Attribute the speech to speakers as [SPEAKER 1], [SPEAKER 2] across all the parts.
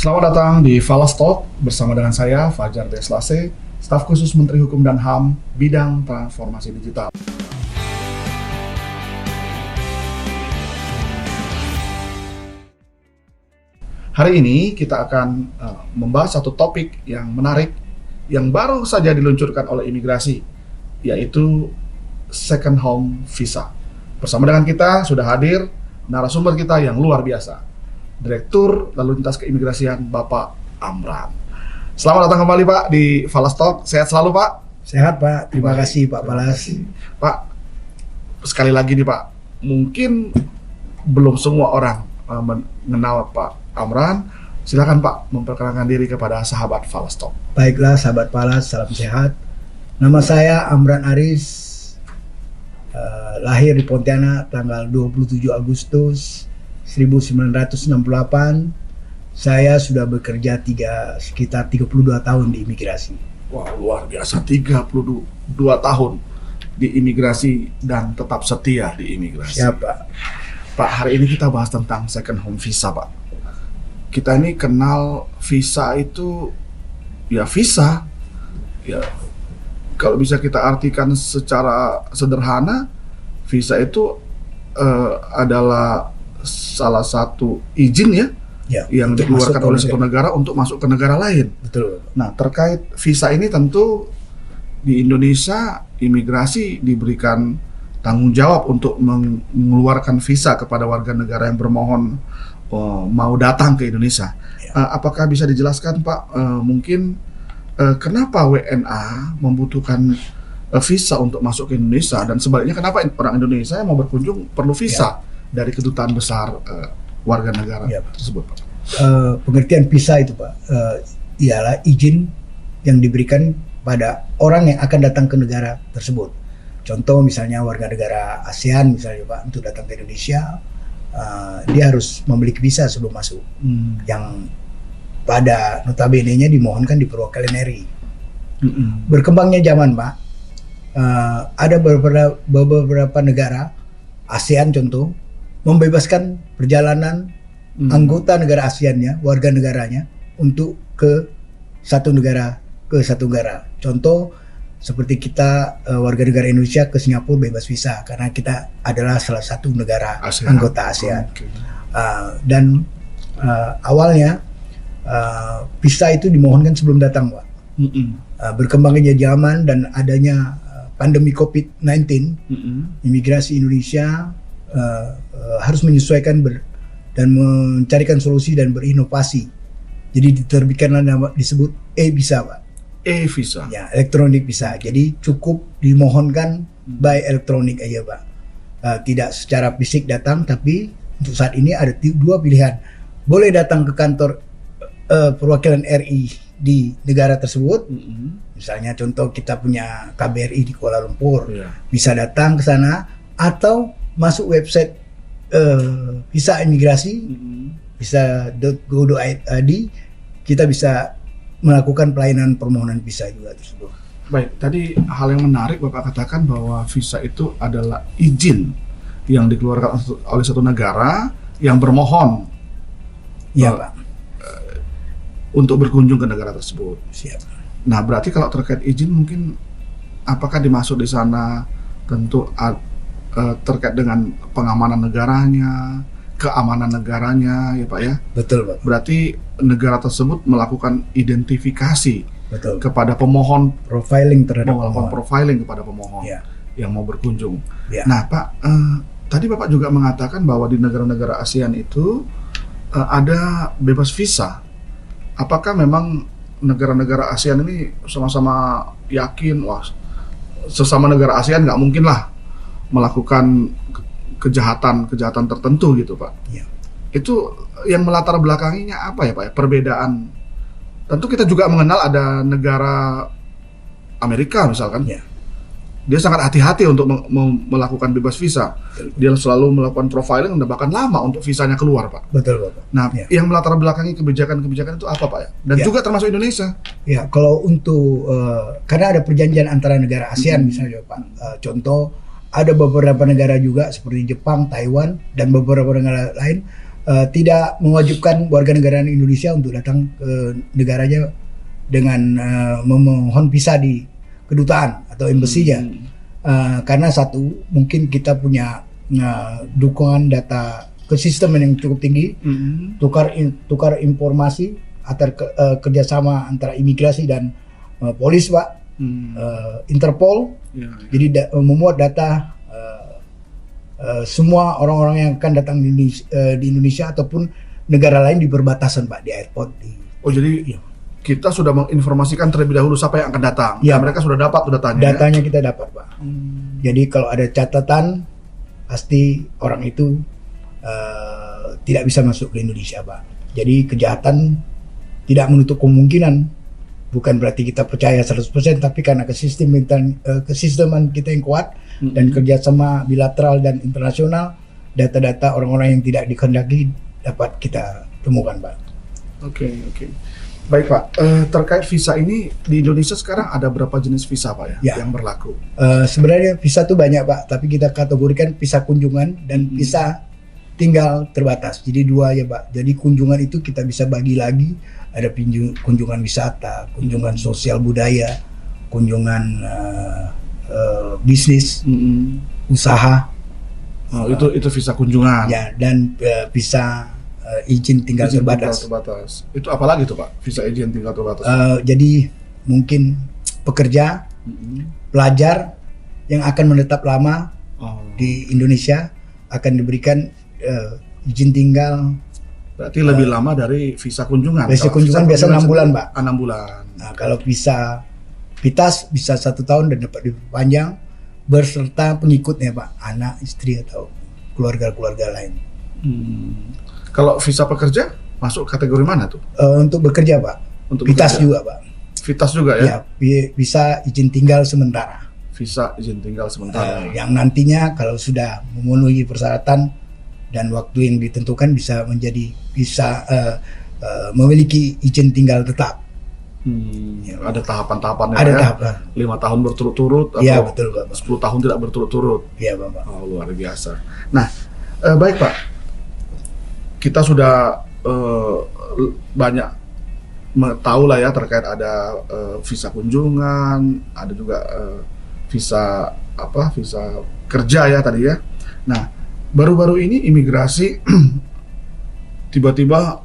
[SPEAKER 1] Selamat datang di Falas Talk bersama dengan saya Fajar Deslase, staf khusus Menteri Hukum dan HAM bidang transformasi digital. Hari ini kita akan membahas satu topik yang menarik yang baru saja diluncurkan oleh imigrasi, yaitu second home visa. Bersama dengan kita sudah hadir narasumber kita yang luar biasa, Direktur Lalu Lintas Keimigrasian Bapak Amran. Selamat datang kembali Pak di Falas Talk. Sehat selalu Pak?
[SPEAKER 2] Sehat Pak, terima kasih Pak Falas.
[SPEAKER 1] Pak, sekali lagi nih Pak, mungkin belum semua orang mengenal Pak Amran. Silakan Pak memperkenalkan diri kepada sahabat Falas Talk.
[SPEAKER 2] Baiklah sahabat Falas, salam sehat. Nama saya Amran Aris, lahir di Pontianak tanggal 27 Agustus 1968. Saya sudah bekerja sekitar 32 tahun di imigrasi.
[SPEAKER 1] Wah, luar biasa, 32 tahun di imigrasi dan tetap setia di imigrasi.
[SPEAKER 2] Siapa?
[SPEAKER 1] Pak, hari ini kita bahas tentang second home visa, Pak. Kita ini kenal visa itu ya visa. Ya, kalau bisa kita artikan secara sederhana, visa itu adalah salah satu izin yang dikeluarkan oleh satu negara untuk masuk ke negara lain.
[SPEAKER 2] Betul.
[SPEAKER 1] Nah, terkait visa ini tentu di Indonesia imigrasi diberikan tanggung jawab untuk mengeluarkan visa kepada warga negara yang bermohon mau datang ke Indonesia. Apakah bisa dijelaskan Pak, mungkin kenapa WNA membutuhkan visa untuk masuk ke Indonesia, dan sebaliknya kenapa orang Indonesia yang mau berkunjung perlu visa dari kedutaan besar warga negara tersebut, Pak?
[SPEAKER 2] Pengertian visa itu Pak, ialah izin yang diberikan pada orang yang akan datang ke negara tersebut. Contoh misalnya warga negara ASEAN misalnya Pak, untuk datang ke Indonesia, dia harus memiliki visa sebelum masuk, yang pada notabene-nya dimohonkan di perwakilan RI. Berkembangnya zaman Pak, ada beberapa negara ASEAN contoh membebaskan perjalanan anggota negara ASEAN-nya, warga negaranya, untuk ke satu negara. Contoh seperti kita warga negara Indonesia ke Singapura bebas visa karena kita adalah salah satu negara ASEAN, anggota ASEAN. Dan awalnya visa itu dimohonkan sebelum datang, Pak. Berkembangnya zaman dan adanya pandemi COVID-19, imigrasi Indonesia harus menyesuaikan dan mencarikan solusi dan berinovasi. Jadi diterbitkanlah nama disebut e-visa, Pak.
[SPEAKER 1] E-visa.
[SPEAKER 2] Ya, elektronik visa. Jadi cukup dimohonkan by elektronik aja, Pak. Tidak secara fisik datang, tapi untuk saat ini ada dua pilihan. Boleh datang ke kantor perwakilan RI di negara tersebut. Misalnya contoh kita punya KBRI di Kuala Lumpur. Bisa datang ke sana atau masuk website visa imigrasi, visa.go.id, kita bisa melakukan pelayanan permohonan visa juga tersebut.
[SPEAKER 1] Baik, tadi hal yang menarik Bapak katakan bahwa visa itu adalah izin yang dikeluarkan oleh satu negara yang bermohon
[SPEAKER 2] Pak,
[SPEAKER 1] untuk berkunjung ke negara tersebut.
[SPEAKER 2] Siap.
[SPEAKER 1] Nah, berarti kalau terkait izin mungkin apakah dimaksud di sana tentu terkait dengan pengamanan negaranya, keamanan negaranya, ya Pak ya?
[SPEAKER 2] Betul, Pak.
[SPEAKER 1] Berarti negara tersebut melakukan identifikasi kepada pemohon,
[SPEAKER 2] profiling terhadap
[SPEAKER 1] profiling kepada pemohon yang mau berkunjung. Nah, Pak, tadi Bapak juga mengatakan bahwa di negara-negara ASEAN itu ada bebas visa. Apakah memang negara-negara ASEAN ini sama-sama yakin, wah, sesama negara ASEAN nggak mungkin lah melakukan kejahatan tertentu gitu, Pak? Itu yang melatar belakanginya apa ya, Pak? Perbedaan. Tentu kita juga mengenal ada negara Amerika misalkan. Dia sangat hati-hati untuk melakukan bebas visa. Dia selalu melakukan profiling dan bahkan lama untuk visanya keluar, Pak.
[SPEAKER 2] Betul, Pak.
[SPEAKER 1] Nah, yang melatar belakangi kebijakan-kebijakan itu apa, Pak ya? Dan juga termasuk Indonesia.
[SPEAKER 2] Ya, kalau untuk karena ada perjanjian antara negara ASEAN misalnya, Pak. Contoh ada beberapa negara juga seperti Jepang, Taiwan, dan beberapa negara lain tidak mewajibkan warga negara Indonesia untuk datang ke negaranya dengan memohon visa di kedutaan atau embassy-nya. Karena satu, mungkin kita punya dukungan data ke sistem yang cukup tinggi, tukar informasi antar kerjasama antara imigrasi dan polis, Pak, Interpol. Jadi memuat data semua orang-orang yang akan datang di Indonesia ataupun negara lain di perbatasan, Pak, di airport.
[SPEAKER 1] Jadi kita sudah menginformasikan terlebih dahulu siapa yang akan datang. Ya, mereka sudah dapat datanya.
[SPEAKER 2] Datanya kita dapat, Pak. Jadi kalau ada catatan, pasti orang itu tidak bisa masuk ke Indonesia, Pak. Jadi kejahatan tidak menutup kemungkinan. Bukan berarti kita percaya 100%, tapi karena kesisteman kita yang kuat dan kerjasama bilateral dan internasional, data-data orang-orang yang tidak dikehendaki dapat kita temukan, Pak.
[SPEAKER 1] Oke. Baik, Pak. Terkait visa ini di Indonesia sekarang ada berapa jenis visa, Pak, yang berlaku?
[SPEAKER 2] Sebenarnya visa itu banyak, Pak, tapi kita kategorikan visa kunjungan dan visa tinggal terbatas. Jadi dua ya, Pak. Jadi kunjungan itu kita bisa bagi lagi, ada kunjungan wisata, kunjungan sosial budaya, kunjungan bisnis, usaha.
[SPEAKER 1] Itu visa kunjungan.
[SPEAKER 2] Ya, dan visa izin tinggal terbatas.
[SPEAKER 1] Itu apa lagi tuh, Pak? Visa izin tinggal terbatas.
[SPEAKER 2] Jadi mungkin pekerja, pelajar yang akan menetap lama di Indonesia akan diberikan izin tinggal.
[SPEAKER 1] Berarti lebih lama dari visa kunjungan.
[SPEAKER 2] Visa kunjungan biasa 6 bulan, Pak.
[SPEAKER 1] 6 bulan.
[SPEAKER 2] Nah, kalau visa PITAS bisa 1 tahun dan dapat diperpanjang berserta pengikutnya, Pak, anak, istri atau keluarga-keluarga lain.
[SPEAKER 1] Kalau visa pekerja masuk kategori mana tuh?
[SPEAKER 2] Untuk bekerja, Pak.
[SPEAKER 1] Untuk
[SPEAKER 2] PITAS
[SPEAKER 1] bekerja.
[SPEAKER 2] juga, Pak.
[SPEAKER 1] PITAS juga ya?
[SPEAKER 2] Ya, bisa izin tinggal sementara.
[SPEAKER 1] Visa izin tinggal sementara.
[SPEAKER 2] Yang nantinya kalau sudah memenuhi persyaratan dan waktu yang ditentukan bisa memiliki izin tinggal tetap.
[SPEAKER 1] Ada tahapan-tahapannya.
[SPEAKER 2] Ada tahapan.
[SPEAKER 1] 5 tahun berturut-turut atau
[SPEAKER 2] ya, betul, Pak.
[SPEAKER 1] 10 tahun tidak berturut-turut.
[SPEAKER 2] Iya, Bapak.
[SPEAKER 1] Luar biasa. Nah, baik, Pak. Kita sudah banyak tahu lah ya terkait ada visa kunjungan, ada juga visa kerja ya tadi ya. Nah, baru-baru ini imigrasi tiba-tiba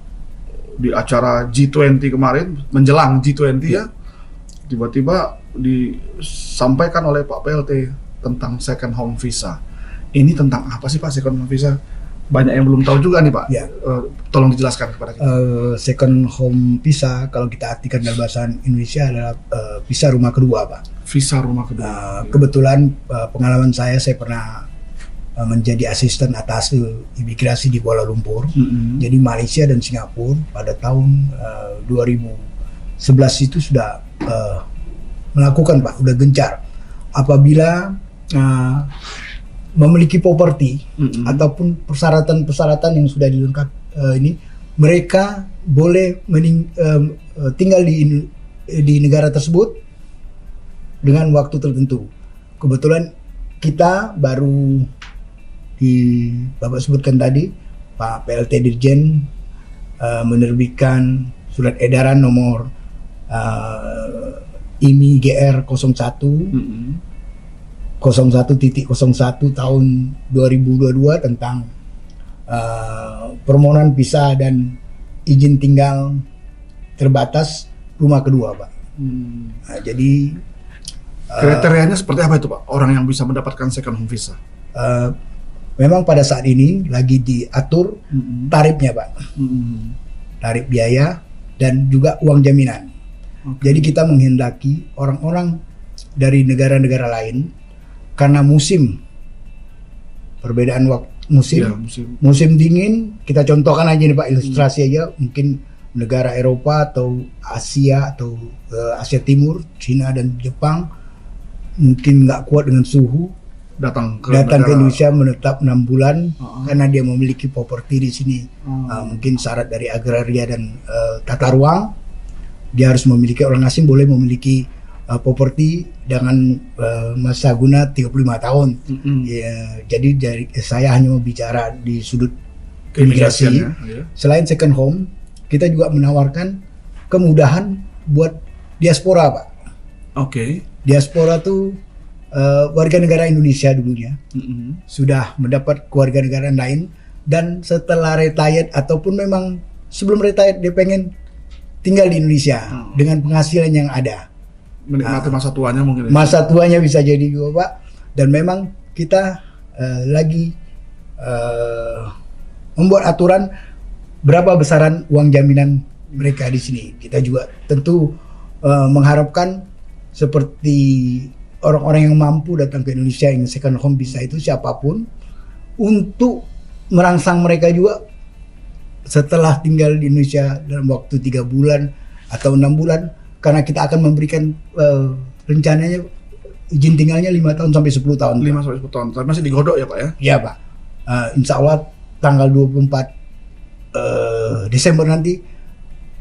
[SPEAKER 1] di acara G20 kemarin, menjelang G20 ya, tiba-tiba disampaikan oleh Pak PLT tentang second home visa. Ini tentang apa sih, Pak, second home visa? Banyak yang belum tahu juga nih, Pak.
[SPEAKER 2] Ya.
[SPEAKER 1] Tolong dijelaskan kepada kita.
[SPEAKER 2] Second home visa kalau kita artikan dalam bahasa Indonesia adalah visa rumah kedua, Pak.
[SPEAKER 1] Visa rumah kedua.
[SPEAKER 2] Kebetulan pengalaman saya pernah menjadi asisten atas imigrasi di Kuala Lumpur. Jadi Malaysia dan Singapura pada tahun 2011 itu sudah melakukan, Pak, udah gencar. Apabila memiliki properti ataupun persyaratan-persyaratan yang sudah dilengkapi ini, mereka boleh tinggal di negara tersebut dengan waktu tertentu. Kebetulan kita baru Bapak sebutkan tadi, Pak PLT Dirjen menerbitkan surat edaran nomor IMI GR 01 01.01 tahun 2022 tentang permohonan visa dan izin tinggal terbatas rumah kedua, Pak. Nah, jadi
[SPEAKER 1] kriterianya seperti apa itu, Pak? Orang yang bisa mendapatkan second home visa?
[SPEAKER 2] Memang pada saat ini lagi diatur tarifnya, Pak. Tarif biaya dan juga uang jaminan. Jadi kita menghendaki orang-orang dari negara-negara lain, karena perbedaan waktu musim dingin, kita contohkan aja nih, Pak, ilustrasi aja, mungkin negara Eropa atau Asia atau Asia Timur, Cina dan Jepang mungkin nggak kuat dengan suhu, datang ke Indonesia menetap 6 bulan karena dia memiliki properti di sini. Mungkin syarat dari agraria dan tata ruang, dia harus memiliki, orang asing boleh memiliki properti dengan masa guna 35 tahun. Ya, jadi saya hanya mau bicara di sudut imigrasi.
[SPEAKER 1] Ya.
[SPEAKER 2] Selain second home, kita juga menawarkan kemudahan buat diaspora, Pak.
[SPEAKER 1] Oke.
[SPEAKER 2] Diaspora tuh warga negara Indonesia dulunya sudah mendapat kewarganegaraan lain, dan setelah retired ataupun memang sebelum retired dia pengen tinggal di Indonesia dengan penghasilan yang ada.
[SPEAKER 1] Menikmati masa tuanya mungkin.
[SPEAKER 2] Masa tuanya bisa jadi juga, Pak. Dan memang kita lagi membuat aturan berapa besaran uang jaminan mereka di sini. Kita juga tentu mengharapkan seperti orang-orang yang mampu datang ke Indonesia yang second home visa itu siapapun, untuk merangsang mereka juga setelah tinggal di Indonesia dalam waktu 3 bulan atau 6 bulan, karena kita akan memberikan rencananya izin tinggalnya 5 tahun sampai 10 tahun.
[SPEAKER 1] 5 sampai 10 tahun. Tapi masih digodok ya, Pak ya?
[SPEAKER 2] Iya, Pak. Insya Allah tanggal 24 Desember nanti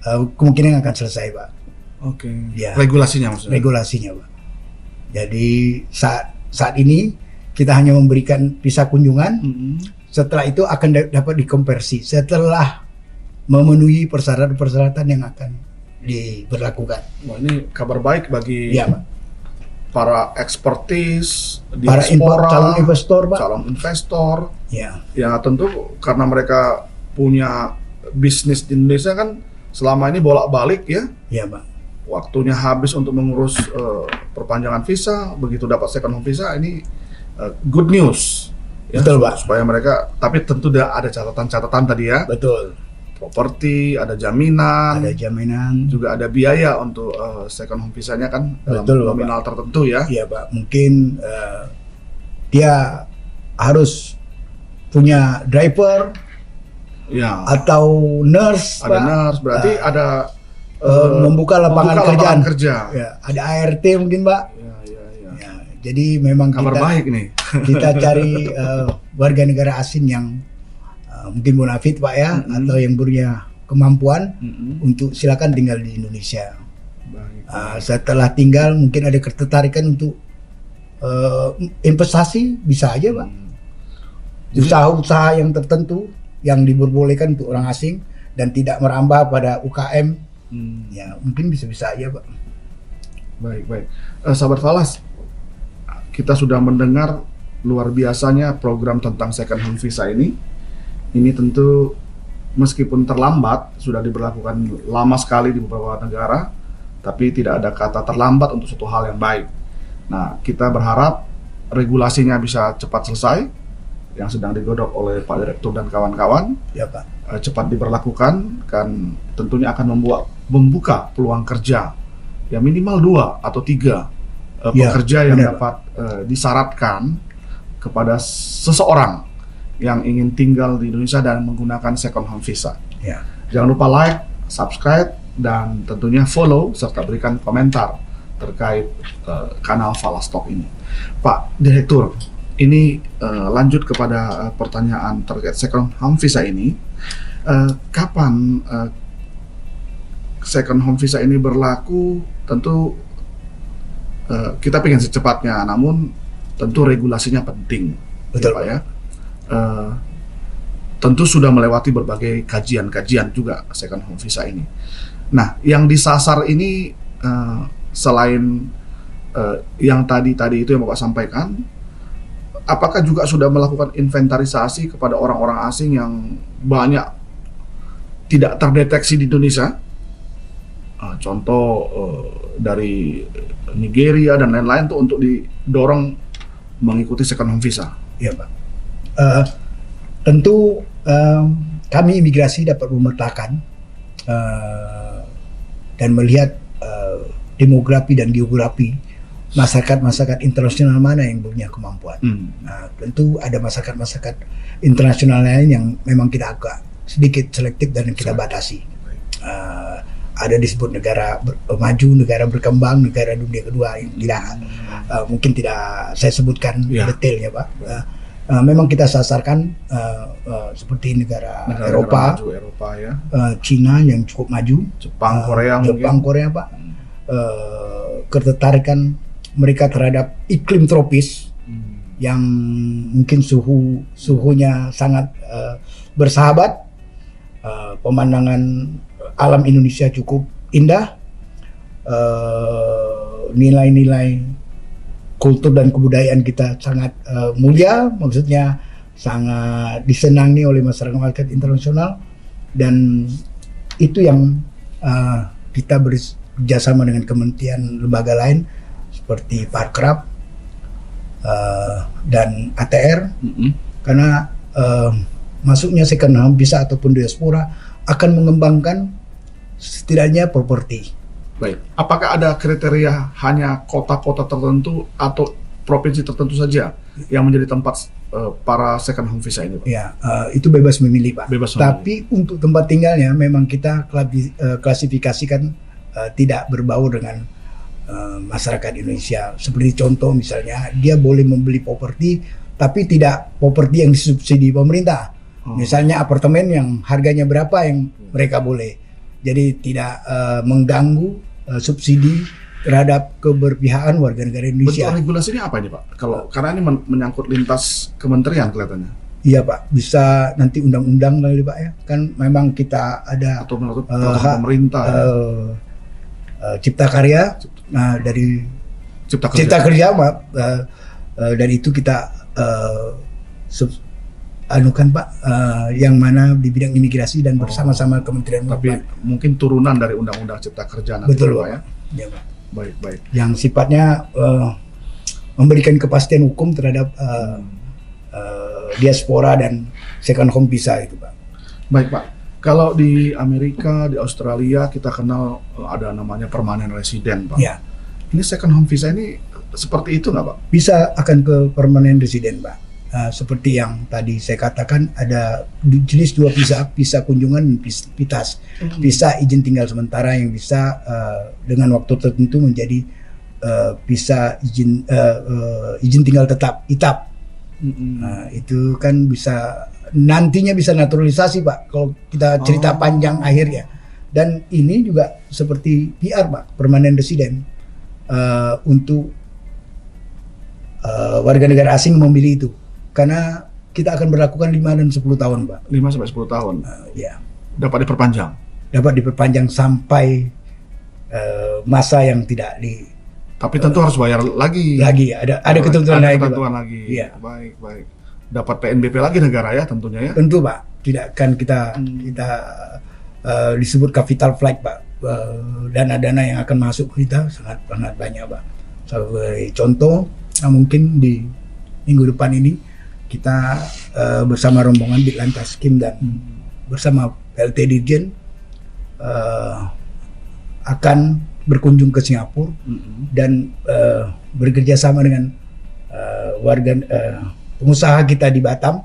[SPEAKER 2] kemungkinan akan selesai, Pak.
[SPEAKER 1] Oke.
[SPEAKER 2] Ya.
[SPEAKER 1] Regulasinya maksudnya.
[SPEAKER 2] Regulasinya, Pak. Jadi saat ini kita hanya memberikan visa kunjungan. Setelah itu akan dapat dikonversi setelah memenuhi persyaratan-persyaratan yang akan diberlakukan.
[SPEAKER 1] Wah, ini kabar baik bagi
[SPEAKER 2] Ya, Pak.
[SPEAKER 1] para expertise,
[SPEAKER 2] Para
[SPEAKER 1] diaspora,
[SPEAKER 2] calon investor, Pak.
[SPEAKER 1] calon investor.
[SPEAKER 2] Ya,
[SPEAKER 1] Ya tentu karena mereka punya bisnis di Indonesia kan selama ini bolak-balik ya.
[SPEAKER 2] ya, Pak.
[SPEAKER 1] Waktunya habis untuk mengurus perpanjangan visa, begitu dapat second home visa ini good news. Ya,
[SPEAKER 2] Betul, Pak.
[SPEAKER 1] Supaya mereka, tapi tentu ada catatan-catatan tadi ya.
[SPEAKER 2] Betul.
[SPEAKER 1] Properti, ada jaminan,
[SPEAKER 2] Ada jaminan.
[SPEAKER 1] juga ada biaya untuk second home visanya kan dalam
[SPEAKER 2] Betul,
[SPEAKER 1] nominal tertentu ya.
[SPEAKER 2] Iya, Pak. Mungkin dia harus punya driver
[SPEAKER 1] Ya.
[SPEAKER 2] atau nurse,
[SPEAKER 1] Ada
[SPEAKER 2] Pak.
[SPEAKER 1] nurse, berarti ada
[SPEAKER 2] membuka lapangan kerjaan.
[SPEAKER 1] kerja.
[SPEAKER 2] Ya, ada ART mungkin, Pak.
[SPEAKER 1] Ya.
[SPEAKER 2] Ya, jadi memang
[SPEAKER 1] Kabar baik nih.
[SPEAKER 2] kita cari warga negara asing yang mungkin bonafit, Pak ya, atau yang punya kemampuan untuk silakan tinggal di Indonesia.
[SPEAKER 1] Baik.
[SPEAKER 2] Setelah tinggal mungkin ada ketertarikan untuk investasi, bisa aja, Pak. Usaha-usaha yang tertentu yang diperbolehkan untuk orang asing dan tidak merambah pada UKM, ya mungkin bisa-bisa aja, Pak.
[SPEAKER 1] Baik. Sahabat Falas, kita sudah mendengar luar biasanya program tentang second home visa ini. Ini tentu meskipun terlambat, sudah diberlakukan lama sekali di beberapa negara, tapi tidak ada kata terlambat untuk suatu hal yang baik. Nah, kita berharap regulasinya bisa cepat selesai, yang sedang digodok oleh Pak Direktur dan kawan-kawan,
[SPEAKER 2] Ya, Pak.
[SPEAKER 1] cepat diberlakukan, kan tentunya akan membuka peluang kerja ya minimal 2 atau 3
[SPEAKER 2] Ya,
[SPEAKER 1] pekerja yang
[SPEAKER 2] benar,
[SPEAKER 1] dapat disyaratkan kepada seseorang yang ingin tinggal di Indonesia dan menggunakan second home visa.
[SPEAKER 2] Ya.
[SPEAKER 1] Jangan lupa like, subscribe, dan tentunya follow serta berikan komentar terkait kanal Falas Talk ini. Pak Direktur, ini lanjut kepada pertanyaan terkait second home visa ini. Kapan second home visa ini berlaku? Tentu kita pengen secepatnya, namun tentu regulasinya penting.
[SPEAKER 2] Betul,
[SPEAKER 1] Pak ya. Tentu sudah melewati berbagai kajian-kajian juga second home visa ini. Nah, yang disasar ini selain yang tadi itu yang Bapak sampaikan, apakah juga sudah melakukan inventarisasi kepada orang-orang asing yang banyak tidak terdeteksi di Indonesia? Contoh dari Nigeria dan lain-lain tuh untuk didorong mengikuti second home visa.
[SPEAKER 2] Ya, Pak. Tentu kami imigrasi dapat memetakan dan melihat demografi dan geografi masyarakat internasional mana yang punya kemampuan. Nah, tentu ada masyarakat internasional lain yang memang kita agak sedikit selektif dan kita batasi. Ada disebut negara maju, negara berkembang, negara dunia kedua yang tidak mungkin tidak saya sebutkan detailnya, Pak. Memang kita sasarkan seperti negara Eropa
[SPEAKER 1] ya.
[SPEAKER 2] Cina yang cukup maju,
[SPEAKER 1] Jepang, Korea
[SPEAKER 2] Jepang, Korea, Pak. Ketertarikan mereka terhadap iklim tropis yang mungkin suhunya sangat bersahabat, pemandangan alam Indonesia cukup indah, nilai-nilai kultur dan kebudayaan kita sangat mulia, maksudnya sangat disenangi oleh masyarakat internasional, dan itu yang kita bekerjasama dengan kementerian lembaga lain seperti Parekraf dan ATR, karena masuknya second home visa ataupun diaspora akan mengembangkan setidaknya properti.
[SPEAKER 1] Baik, apakah ada kriteria hanya kota-kota tertentu atau provinsi tertentu saja yang menjadi tempat para second home visa ini, Pak?
[SPEAKER 2] Ya, itu bebas memilih, Pak.
[SPEAKER 1] Bebas memilih.
[SPEAKER 2] Tapi untuk tempat tinggalnya memang kita klasifikasikan tidak berbau dengan masyarakat Indonesia. Seperti contoh misalnya, dia boleh membeli properti, tapi tidak properti yang disubsidi pemerintah. Misalnya apartemen yang harganya berapa yang mereka boleh. Jadi tidak mengganggu subsidi terhadap keberpihakan warga negara Indonesia.
[SPEAKER 1] Bentuk regulasinya apa ini, Pak? Kalau karena ini menyangkut lintas kementerian kelihatannya.
[SPEAKER 2] Iya, Pak, bisa nanti undang-undang kali, Pak, ya. Kan memang kita ada
[SPEAKER 1] atau menurut pemerintah
[SPEAKER 2] Cipta Karya, dari Cipta Kerja, maaf, dari itu kita anukan, Pak, yang mana di bidang imigrasi dan bersama-sama Kementerian
[SPEAKER 1] Tapi mungkin turunan dari Undang-Undang Cipta Kerja nanti.
[SPEAKER 2] Betul,
[SPEAKER 1] Pak, ya?
[SPEAKER 2] Ya, Pak.
[SPEAKER 1] Baik.
[SPEAKER 2] Yang sifatnya memberikan kepastian hukum terhadap diaspora dan second home visa itu, Pak.
[SPEAKER 1] Baik, Pak. Kalau di Amerika, di Australia kita kenal ada namanya permanent resident, Pak.
[SPEAKER 2] Ya.
[SPEAKER 1] Ini second home visa ini seperti itu nggak, Pak?
[SPEAKER 2] Bisa akan ke permanent resident, Pak. Seperti yang tadi saya katakan, ada jenis dua visa kunjungan dan visa izin tinggal sementara yang bisa dengan waktu tertentu menjadi visa izin tinggal tetap (ITAP). Itu kan bisa nantinya bisa naturalisasi, Pak, kalau kita cerita panjang akhirnya. Dan ini juga seperti PR, Pak, permanent resident, untuk warga negara asing memilih itu. Karena kita akan berlakukan 5 dan 10 tahun, Pak.
[SPEAKER 1] 5 sampai 10 tahun.
[SPEAKER 2] Ya.
[SPEAKER 1] Dapat diperpanjang.
[SPEAKER 2] Dapat diperpanjang sampai masa yang tidak di.
[SPEAKER 1] Tapi tentu harus bayar lagi.
[SPEAKER 2] Ada ketentuan
[SPEAKER 1] lagi.
[SPEAKER 2] Iya.
[SPEAKER 1] Baik. Dapat PNBP lagi negara ya tentunya ya.
[SPEAKER 2] Tentu, Pak. Tidak kan kita disebut capital flight, Pak. Dana-dana yang akan masuk kita sangat banyak, Pak. Sebagai contoh, mungkin di minggu depan ini kita bersama rombongan Ditlantas Kim dan bersama PLT Dirjen akan berkunjung ke Singapura dan bekerja sama dengan warga pengusaha kita di Batam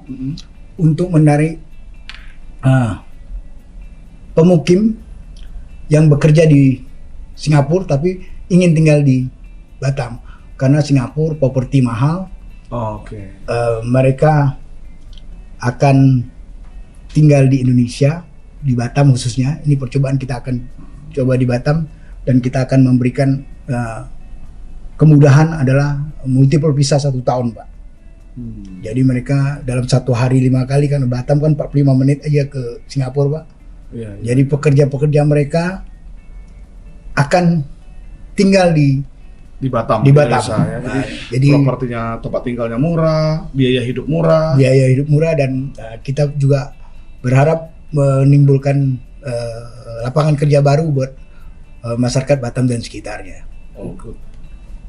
[SPEAKER 2] untuk menarik pemukim yang bekerja di Singapura tapi ingin tinggal di Batam, karena Singapura properti mahal. Mereka akan tinggal di Indonesia, di Batam khususnya. Ini percobaan, kita akan coba di Batam, dan kita akan memberikan kemudahan adalah multiple visa 1 tahun, Pak. Jadi mereka dalam 1 hari 5 kali, karena Batam kan 45 menit aja ke Singapura, Pak. Jadi pekerja-pekerja mereka akan tinggal di Batam.
[SPEAKER 1] Ya. Jadi propertinya, tempat tinggalnya murah, biaya hidup murah,
[SPEAKER 2] dan kita juga berharap menimbulkan lapangan kerja baru buat masyarakat Batam dan sekitarnya.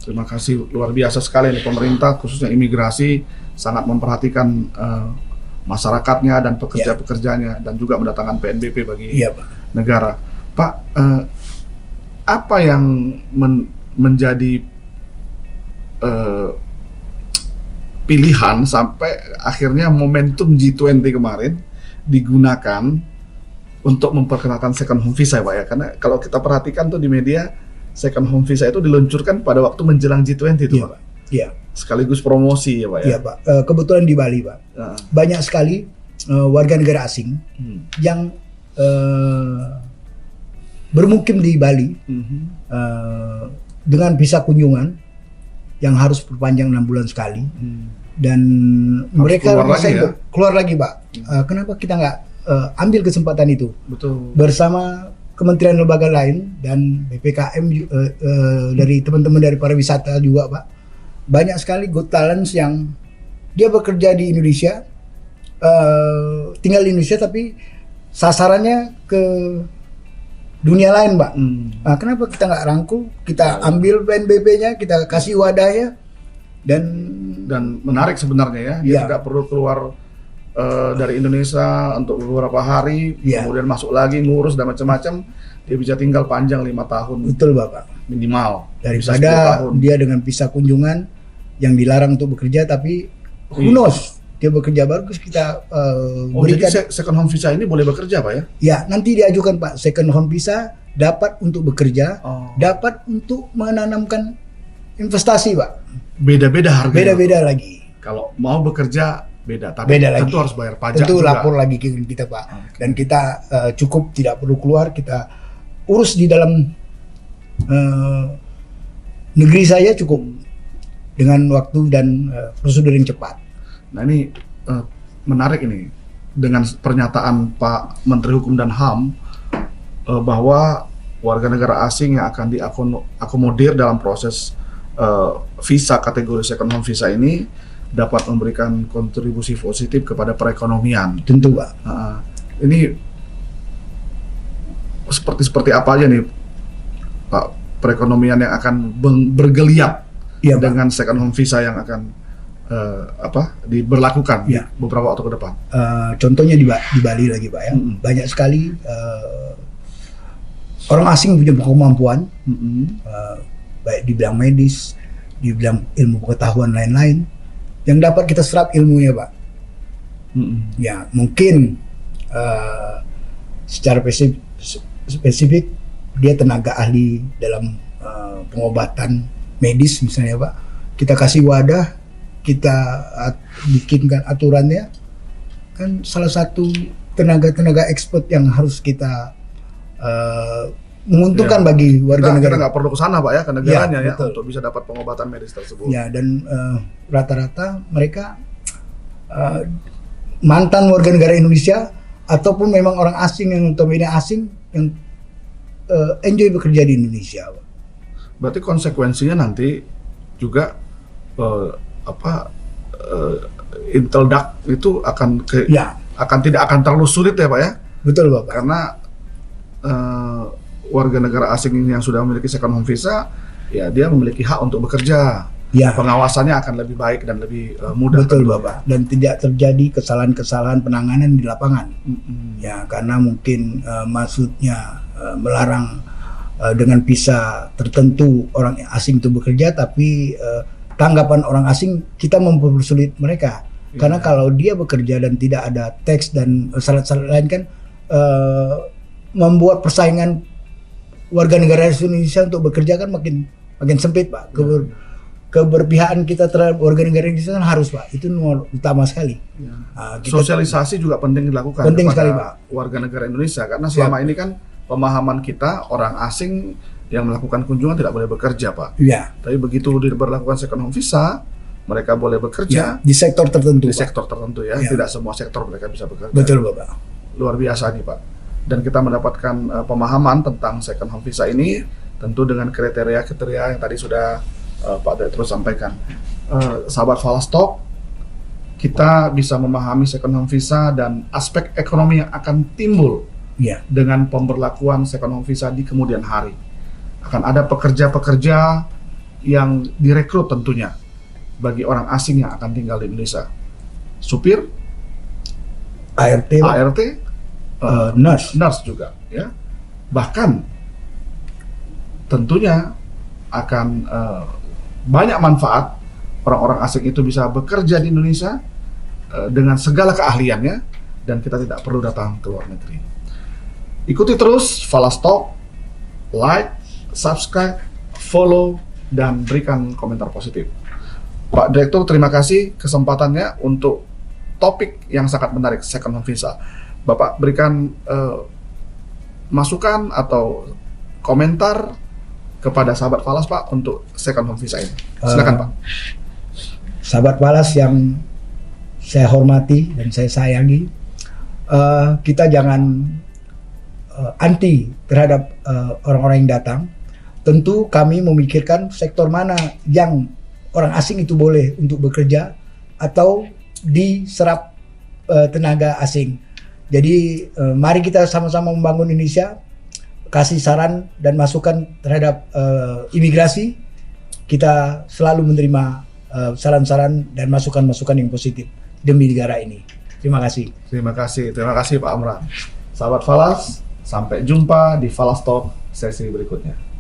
[SPEAKER 1] Terima kasih, luar biasa sekali nih pemerintah, khususnya imigrasi sangat memperhatikan masyarakatnya dan pekerja-pekerjanya, dan juga mendatangkan PNBP bagi negara. Pak, apa yang menjadi pilihan sampai akhirnya momentum G20 kemarin digunakan untuk memperkenalkan second home visa, Pak, ya? Karena kalau kita perhatikan tuh di media, second home visa itu diluncurkan pada waktu menjelang G20 itu, Pak.
[SPEAKER 2] Iya.
[SPEAKER 1] Sekaligus promosi ya, Pak, ya?
[SPEAKER 2] Iya, Pak. Kebetulan di Bali, Pak, banyak sekali warga negara asing yang bermukim di Bali dengan visa kunjungan yang harus perpanjang 6 bulan sekali, dan mereka
[SPEAKER 1] keluar lagi ya?
[SPEAKER 2] Keluar lagi Pak. Kenapa kita nggak ambil kesempatan itu?
[SPEAKER 1] Betul.
[SPEAKER 2] Bersama kementerian lembaga lain dan BPKM dari teman-teman dari pariwisata juga Pak. Banyak sekali Got Talents yang dia bekerja di Indonesia, tinggal di Indonesia tapi sasarannya ke dunia lain, Pak. Nah, kenapa kita nggak rangkul? Kita ambil PNBP-nya, kita kasih wadahnya, dan
[SPEAKER 1] menarik sebenarnya ya. Dia tidak perlu keluar dari Indonesia untuk beberapa hari, kemudian masuk lagi ngurus dan macam-macam. Dia bisa tinggal panjang 5 tahun.
[SPEAKER 2] Betul, Bapak.
[SPEAKER 1] Minimal.
[SPEAKER 2] Daripada dia dengan visa kunjungan yang dilarang untuk bekerja, tapi who knows? Dia bekerja bagus, kita berikan.
[SPEAKER 1] Jadi second home visa ini boleh bekerja Pak ya?
[SPEAKER 2] Ya, nanti diajukan Pak, second home visa dapat untuk bekerja, dapat untuk menanamkan investasi Pak.
[SPEAKER 1] Beda-beda harganya.
[SPEAKER 2] Beda-beda lagi.
[SPEAKER 1] Kalau mau bekerja beda, tapi
[SPEAKER 2] beda
[SPEAKER 1] tentu
[SPEAKER 2] lagi.
[SPEAKER 1] harus bayar pajak
[SPEAKER 2] tentu
[SPEAKER 1] juga.
[SPEAKER 2] Lapor lagi ke kita Pak. Dan kita cukup tidak perlu keluar, kita urus di dalam negeri saya cukup dengan waktu dan prosedur yang cepat.
[SPEAKER 1] Nah ini menarik ini dengan pernyataan Pak Menteri Hukum dan HAM bahwa warga negara asing yang akan diakomodir dalam proses visa kategori second home visa ini dapat memberikan kontribusi positif kepada perekonomian.
[SPEAKER 2] Tentu Pak.
[SPEAKER 1] Ini seperti apa aja nih Pak perekonomian yang akan bergeliat dengan second home visa yang akan diberlakukan beberapa waktu ke depan.
[SPEAKER 2] Contohnya di Bali lagi Pak ya. Banyak sekali orang asing punya kemampuan, baik di bidang medis, di bidang ilmu pengetahuan lain-lain, yang dapat kita serap ilmunya Pak. Ya mungkin secara spesifik dia tenaga ahli dalam pengobatan medis misalnya Pak. Kita kasih wadah, kita bikinkan aturannya, kan salah satu tenaga expert yang harus kita menguntungkan bagi warga negara.
[SPEAKER 1] Kita nggak perlu ke sana Pak ya, ke negaranya ya untuk bisa dapat pengobatan medis tersebut.
[SPEAKER 2] Ya, dan rata-rata mereka mantan warga negara Indonesia ataupun memang orang asing yang notabene asing yang enjoy bekerja di Indonesia.
[SPEAKER 1] Berarti konsekuensinya nanti juga Intel Duck itu akan tidak akan terlalu sulit ya Pak ya?
[SPEAKER 2] Betul Bapak.
[SPEAKER 1] Karena warga negara asing yang sudah memiliki second home visa, ya dia memiliki hak untuk bekerja. Ya. Pengawasannya akan lebih baik dan lebih mudah.
[SPEAKER 2] Betul Bapak. Dan tidak terjadi kesalahan-kesalahan penanganan di lapangan. Ya, karena mungkin maksudnya melarang dengan visa tertentu orang asing itu bekerja, tapi tanggapan orang asing kita mempersulit mereka. Karena kalau dia bekerja dan tidak ada teks dan syarat-syarat lain kan membuat persaingan warga negara Indonesia untuk bekerja kan makin sempit Pak. Keberpihakan kita terhadap warga negara Indonesia kan harus Pak, itu nomor utama sekali.
[SPEAKER 1] Sosialisasi juga penting dilakukan
[SPEAKER 2] penting
[SPEAKER 1] kepada
[SPEAKER 2] sekali, Pak.
[SPEAKER 1] warga negara Indonesia, karena selama ini kan pemahaman kita orang asing yang melakukan kunjungan tidak boleh bekerja Pak. Tapi begitu diberlakukan second home visa, mereka boleh bekerja
[SPEAKER 2] di sektor tertentu.
[SPEAKER 1] Di sektor tertentu ya, tidak semua sektor mereka bisa bekerja.
[SPEAKER 2] Betul Bapak.
[SPEAKER 1] Luar biasa nih Pak. Dan kita mendapatkan pemahaman tentang second home visa ini tentu dengan kriteria yang tadi sudah Pak Direktur sampaikan. Sahabat Falastalk, kita bisa memahami second home visa dan aspek ekonomi yang akan timbul dengan pemberlakuan second home visa di kemudian hari. Akan ada pekerja-pekerja yang direkrut tentunya bagi orang asing yang akan tinggal di Indonesia. Supir, ART, nurse juga, ya. Bahkan tentunya akan banyak manfaat orang-orang asing itu bisa bekerja di Indonesia dengan segala keahliannya, dan kita tidak perlu datang ke luar negeri. Ikuti terus Falastalk, like, subscribe, follow, dan berikan komentar positif. Pak Direktur, terima kasih kesempatannya untuk topik yang sangat menarik, second home visa. Bapak berikan masukan atau komentar kepada sahabat Falas Pak untuk second home visa ini. Silakan Pak.
[SPEAKER 2] Sahabat Falas yang saya hormati dan saya sayangi, kita jangan anti terhadap orang-orang yang datang. Tentu kami memikirkan sektor mana yang orang asing itu boleh untuk bekerja atau diserap tenaga asing. Jadi mari kita sama-sama membangun Indonesia, kasih saran dan masukan terhadap imigrasi. Kita selalu menerima saran-saran dan masukan-masukan yang positif demi negara ini. Terima kasih.
[SPEAKER 1] Terima kasih Pak Amran. Sahabat Falas, sampai jumpa di Falas Talk sesi berikutnya.